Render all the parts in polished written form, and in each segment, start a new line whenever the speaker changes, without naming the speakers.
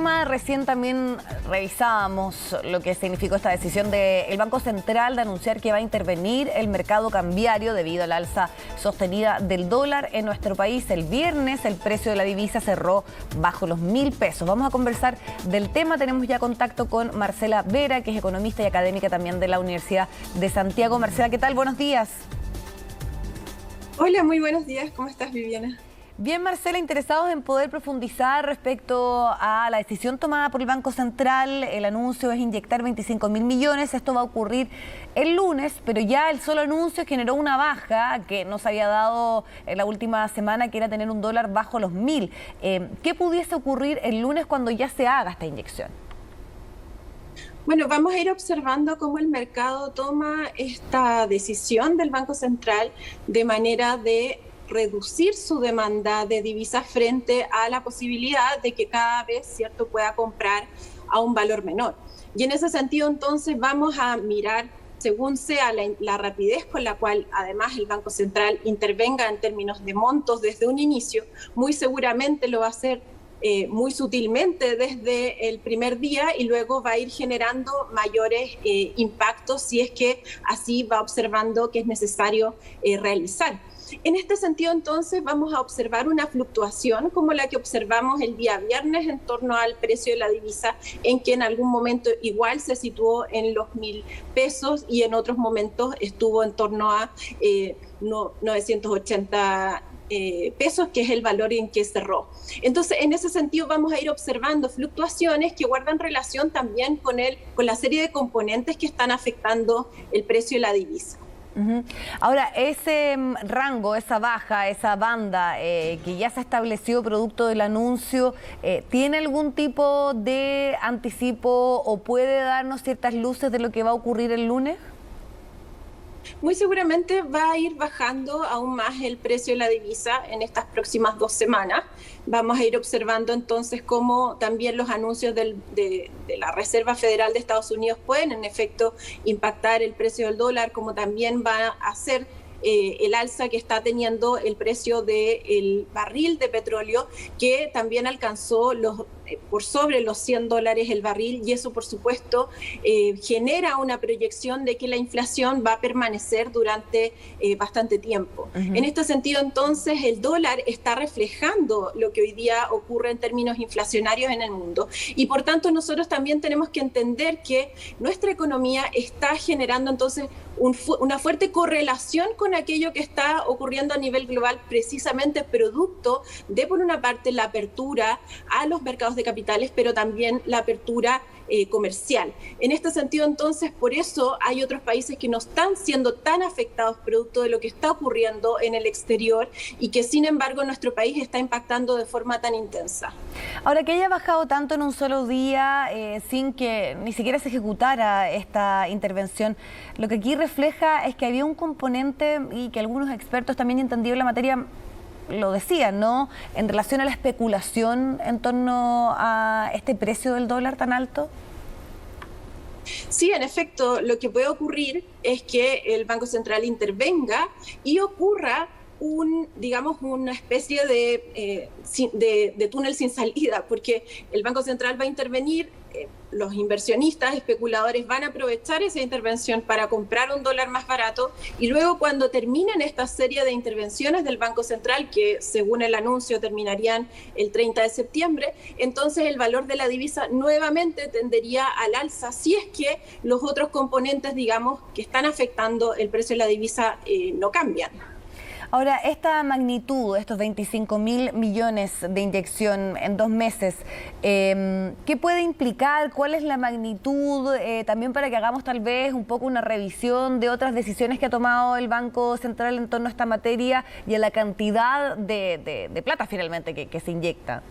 tema, recién también revisábamos lo que significó esta decisión del Banco Central de anunciar que va a intervenir el mercado cambiario debido al alza sostenida del dólar en nuestro país. El viernes el precio de la divisa cerró bajo los 1.000 pesos. Vamos a conversar del tema. Tenemos ya contacto con Marcela Vera, que es economista y académica también de la Universidad de Santiago. Marcela, ¿qué tal? Buenos días.
Hola, muy buenos días. ¿Cómo estás, Viviana?
Bien, Marcela, interesados en poder profundizar respecto a la decisión tomada por el Banco Central. El anuncio es inyectar 25.000 millones. Esto va a ocurrir el lunes, pero ya el solo anuncio generó una baja que nos había dado en la última semana, que era tener un dólar bajo los 1.000. ¿Qué pudiese ocurrir el lunes cuando ya se haga esta inyección?
Bueno, vamos a ir observando cómo el mercado toma esta decisión del Banco Central de manera de reducir su demanda de divisas frente a la posibilidad de que cada vez, ¿cierto?, pueda comprar a un valor menor. Y en ese sentido, entonces, vamos a mirar, según sea la rapidez con la cual, además, el Banco Central intervenga en términos de montos desde un inicio, muy seguramente lo va a hacer muy sutilmente desde el primer día y luego va a ir generando mayores impactos si es que así va observando que es necesario realizar. En este sentido, entonces, vamos a observar una fluctuación como la que observamos el día viernes en torno al precio de la divisa, en que en algún momento igual se situó en los 1.000 pesos y en otros momentos estuvo en torno a 980 pesos, que es el valor en que cerró. Entonces, en ese sentido vamos a ir observando fluctuaciones que guardan relación también con la serie de componentes que están afectando el precio de la divisa.
Ahora, ese rango, esa baja, esa banda que ya se ha establecido producto del anuncio, ¿tiene algún tipo de anticipo o puede darnos ciertas luces de lo que va a ocurrir el lunes?
Muy seguramente va a ir bajando aún más el precio de la divisa en estas próximas 2 semanas. Vamos a ir observando entonces cómo también los anuncios de la Reserva Federal de Estados Unidos pueden en efecto impactar el precio del dólar, como también va a hacer el alza que está teniendo el precio del barril de petróleo, que también alcanzó por sobre los $100 el barril, y eso por supuesto genera una proyección de que la inflación va a permanecer durante bastante tiempo. En este sentido, entonces, el dólar está reflejando lo que hoy día ocurre en términos inflacionarios en el mundo, y por tanto nosotros también tenemos que entender que nuestra economía está generando entonces una fuerte correlación con aquello que está ocurriendo a nivel global, precisamente producto de, por una parte, la apertura a los mercados de capitales, pero también la apertura comercial. En este sentido, entonces, por eso hay otros países que no están siendo tan afectados producto de lo que está ocurriendo en el exterior y que, sin embargo, nuestro país está impactando de forma tan intensa.
Ahora, que haya bajado tanto en un solo día sin que ni siquiera se ejecutara esta intervención, lo que aquí refleja es que había un componente, y que algunos expertos también entendidos en la materia lo decían, ¿no?, en relación a la especulación en torno a este precio del dólar tan alto.
Sí, en efecto, lo que puede ocurrir es que el Banco Central intervenga y ocurra una especie de túnel sin salida, porque el Banco Central va a intervenir, los inversionistas, especuladores van a aprovechar esa intervención para comprar un dólar más barato, y luego cuando terminen esta serie de intervenciones del Banco Central, que según el anuncio terminarían el 30 de septiembre, entonces el valor de la divisa nuevamente tendería al alza, si es que los otros componentes, digamos, que están afectando el precio de la divisa no cambian.
Ahora, esta magnitud, estos 25.000 millones de inyección en 2 meses, ¿qué puede implicar? ¿Cuál es la magnitud? También para que hagamos tal vez un poco una revisión de otras decisiones que ha tomado el Banco Central en torno a esta materia y a la cantidad de plata finalmente que se inyecta.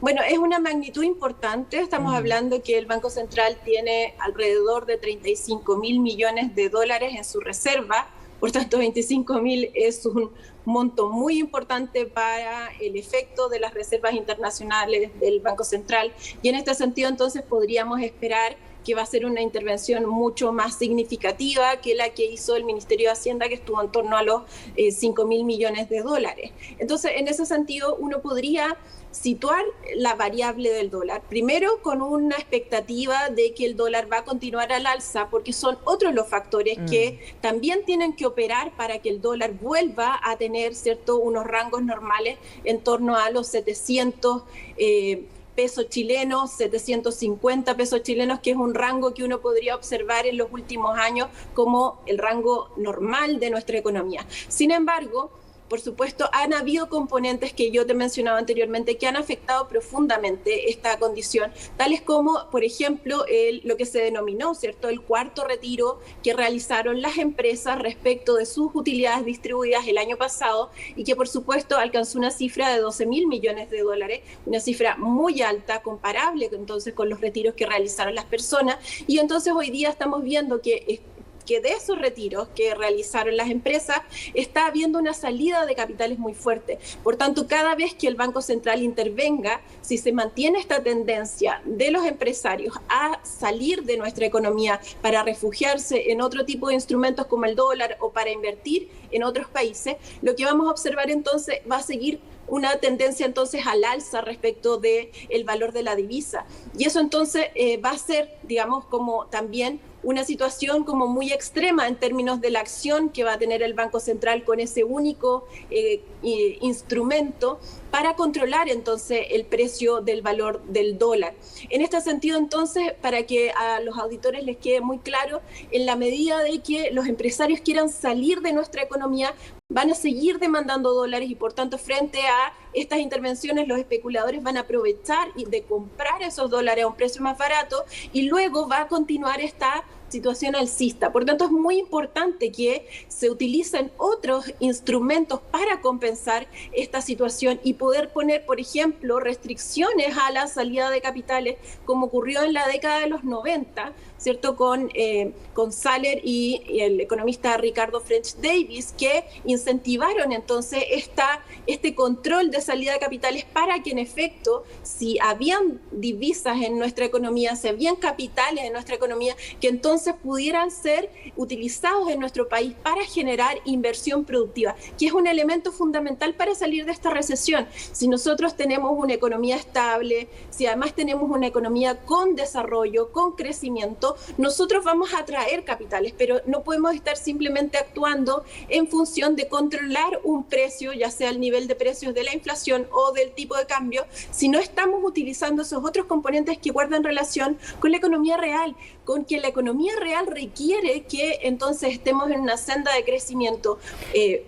Bueno, es una magnitud importante. Estamos hablando que el Banco Central tiene alrededor de 35.000 millones de dólares en su reserva. Por tanto, 25.000 es un monto muy importante para el efecto de las reservas internacionales del Banco Central. Y en este sentido, entonces, podríamos esperar que va a ser una intervención mucho más significativa que la que hizo el Ministerio de Hacienda, que estuvo en torno a los 5.000 millones de dólares. Entonces, en ese sentido, uno podría situar la variable del dólar. Primero, con una expectativa de que el dólar va a continuar al alza, porque son otros los factores que también tienen que operar para que el dólar vuelva a tener, ¿cierto?, unos rangos normales en torno a los 700 pesos chilenos, 750 pesos chilenos, que es un rango que uno podría observar en los últimos años como el rango normal de nuestra economía. Sin embargo, por supuesto, han habido componentes que yo te mencionaba anteriormente que han afectado profundamente esta condición, tales como, por ejemplo, lo que se denominó, ¿cierto?, el cuarto retiro que realizaron las empresas respecto de sus utilidades distribuidas el año pasado y que, por supuesto, alcanzó una cifra de 12.000 millones de dólares, una cifra muy alta, comparable entonces con los retiros que realizaron las personas. Y entonces hoy día estamos viendo que de esos retiros que realizaron las empresas está habiendo una salida de capitales muy fuerte. Por tanto, cada vez que el Banco Central intervenga, si se mantiene esta tendencia de los empresarios a salir de nuestra economía para refugiarse en otro tipo de instrumentos como el dólar o para invertir en otros países, lo que vamos a observar entonces va a seguir una tendencia entonces al alza respecto del valor de la divisa. Y eso entonces va a ser, digamos, como también una situación como muy extrema en términos de la acción que va a tener el Banco Central con ese único instrumento para controlar entonces el precio del valor del dólar. En este sentido entonces, para que a los auditores les quede muy claro, en la medida de que los empresarios quieran salir de nuestra economía, van a seguir demandando dólares y por tanto frente a estas intervenciones los especuladores van a aprovechar de comprar esos dólares a un precio más barato y luego va a continuar esta situación alcista. Por tanto, es muy importante que se utilicen otros instrumentos para compensar esta situación y poder poner, por ejemplo, restricciones a la salida de capitales, como ocurrió en la década de los 90, ¿cierto?, con Saller y el economista Ricardo French Davis, que incentivaron entonces este control de salida de capitales para que en efecto, si habían divisas en nuestra economía, si habían capitales en nuestra economía, que entonces pudieran ser utilizados en nuestro país para generar inversión productiva, que es un elemento fundamental para salir de esta recesión. Si nosotros tenemos una economía estable, si además tenemos una economía con desarrollo, con crecimiento, nosotros vamos a atraer capitales, pero no podemos estar simplemente actuando en función de controlar un precio, ya sea el nivel de precios de la inflación o del tipo de cambio, si no estamos utilizando esos otros componentes que guardan relación con la economía real, con que la economía real requiere que entonces estemos en una senda de crecimiento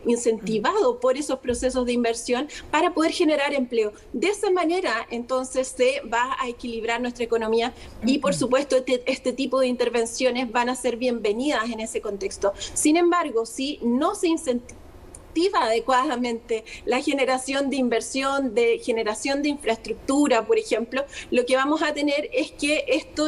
incentivado por esos procesos de inversión para poder generar empleo. De esa manera entonces se va a equilibrar nuestra economía y por supuesto este tipo de intervenciones van a ser bienvenidas en ese contexto. Sin embargo, si no se incentiva adecuadamente la generación de inversión, de generación de infraestructura, por ejemplo, lo que vamos a tener es que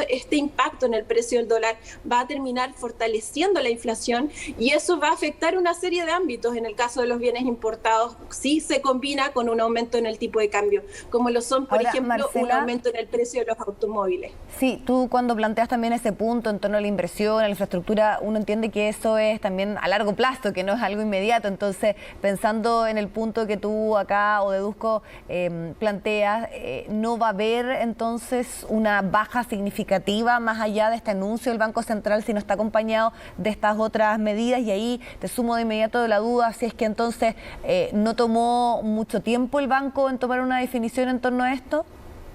este impacto en el precio del dólar va a terminar fortaleciendo la inflación y eso va a afectar una serie de ámbitos. En el caso de los bienes importados, sí se combina con un aumento en el tipo de cambio, como lo son, por ejemplo, Marcela, un aumento en el precio de los automóviles.
Sí, tú cuando planteas también ese punto en torno a la inversión, a la infraestructura, uno entiende que eso es también a largo plazo, que no es algo inmediato. Entonces, pensando en el punto que tú acá o deduzco planteas, ¿no va a haber entonces una baja significativa más allá de este anuncio del Banco Central si no está acompañado de estas otras medidas? Y ahí te sumo de inmediato de la duda si es que entonces no tomó mucho tiempo el banco en tomar una definición en torno a esto,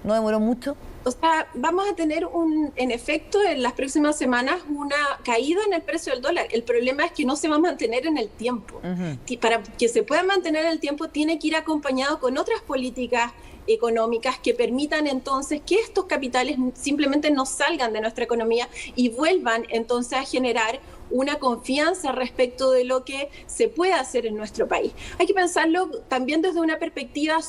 ¿no demoró mucho?
O sea, vamos a tener en efecto en las próximas semanas una caída en el precio del dólar. El problema es que no se va a mantener en el tiempo. Para que se pueda mantener en el tiempo tiene que ir acompañado con otras políticas económicas que permitan entonces que estos capitales simplemente no salgan de nuestra economía y vuelvan entonces a generar una confianza respecto de lo que se puede hacer en nuestro país. Hay que pensarlo también desde una perspectiva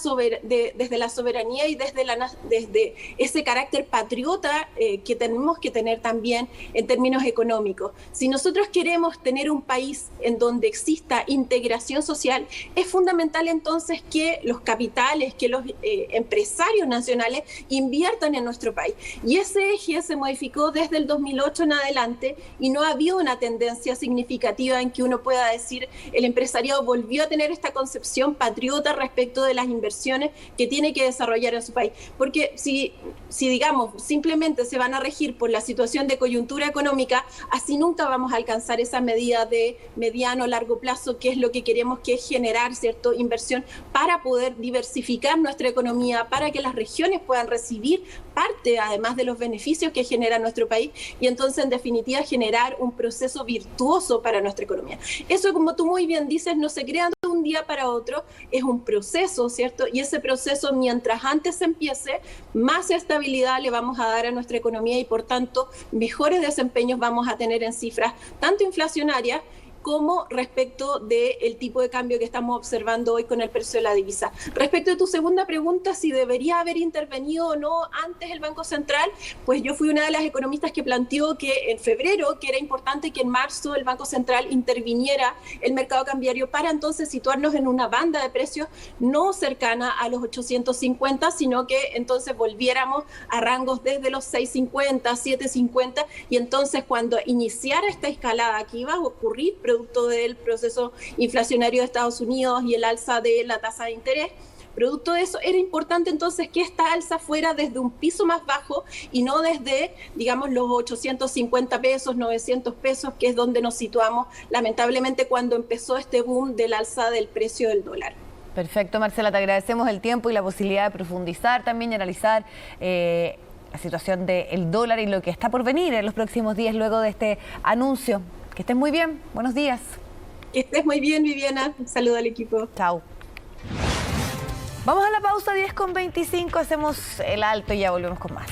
desde la soberanía y desde ese carácter patriota que tenemos que tener también en términos económicos. Si nosotros queremos tener un país en donde exista integración social, es fundamental entonces que los capitales, que los empresarios nacionales inviertan en nuestro país. Y ese eje se modificó desde el 2008 en adelante y no ha habido una tendencia tendencia significativa en que uno pueda decir el empresariado volvió a tener esta concepción patriota respecto de las inversiones que tiene que desarrollar en su país. Porque si digamos, simplemente se van a regir por la situación de coyuntura económica, así nunca vamos a alcanzar esa medida de mediano o largo plazo, que es lo que queremos, que es generar, ¿cierto?, inversión para poder diversificar nuestra economía, para que las regiones puedan recibir parte, además de los beneficios que genera nuestro país, y entonces, en definitiva, generar un proceso virtuoso para nuestra economía. Eso, como tú muy bien dices, no se crea de un día para otro, es un proceso, ¿cierto? Y ese proceso, mientras antes empiece, más estabilidad le vamos a dar a nuestra economía y, por tanto, mejores desempeños vamos a tener en cifras tanto inflacionarias como respecto del tipo de cambio que estamos observando hoy con el precio de la divisa. Respecto a tu segunda pregunta, si debería haber intervenido o no antes el Banco Central, pues yo fui una de las economistas que planteó que en febrero, que era importante que en marzo el Banco Central interviniera el mercado cambiario para entonces situarnos en una banda de precios no cercana a los 850, sino que entonces volviéramos a rangos desde los 650, 750, y entonces cuando iniciara esta escalada que iba a ocurrir producto del proceso inflacionario de Estados Unidos y el alza de la tasa de interés, producto de eso era importante entonces que esta alza fuera desde un piso más bajo y no desde, digamos, los 850 pesos, 900 pesos, que es donde nos situamos lamentablemente cuando empezó este boom del alza del precio del dólar.
Perfecto, Marcela, te agradecemos el tiempo y la posibilidad de profundizar también y analizar la situación del dólar y lo que está por venir en los próximos días luego de este anuncio. Que estés muy bien. Buenos días.
Que estés muy bien, Viviana. Un saludo al equipo.
Chao. Vamos a la pausa, 10:25. Hacemos el alto y ya volvemos con más.